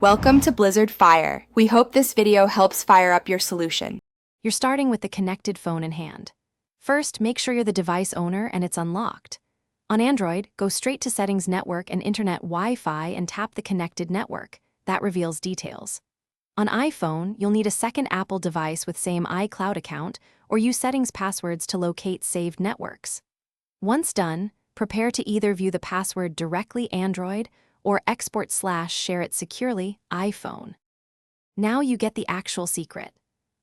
Welcome to Blizzard Fire. We hope this video helps fire up your solution. You're starting with the connected phone in hand. First, make sure you're the device owner and it's unlocked. On Android, go straight to Settings, Network and Internet Wi-Fi and tap the connected network. That reveals details. On iPhone, you'll need a second Apple device with same iCloud account or use settings passwords to locate saved networks. Once done, prepare to either view the password directly Android or export/share it securely iPhone. Now you get the actual secret.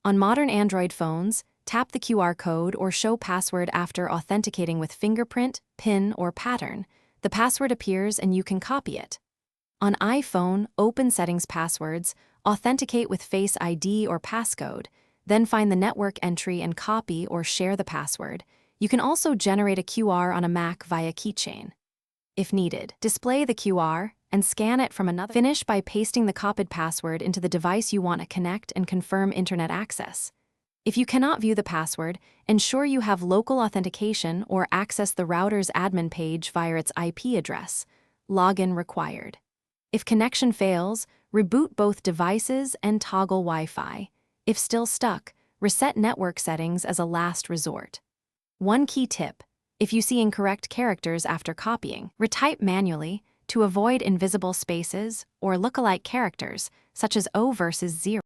On modern Android phones, tap the QR code or show password after authenticating with fingerprint, PIN, or pattern. The password appears and you can copy it. On iPhone, open Settings Passwords, authenticate with Face ID or passcode, then find the network entry and copy or share the password. You can also generate a QR on a Mac via keychain. If needed, display the QR and scan it from another. Finish by pasting the copied password into the device you want to connect and confirm internet access. If you cannot view the password, ensure you have local authentication or access the router's admin page via its IP address. Login required. If connection fails, reboot both devices and toggle Wi-Fi. If still stuck, reset network settings as a last resort. One key tip: if you see incorrect characters after copying, retype manually to avoid invisible spaces or lookalike characters, such as O versus 0.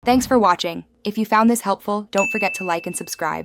Thanks for watching. If you found this helpful, don't forget to like and subscribe.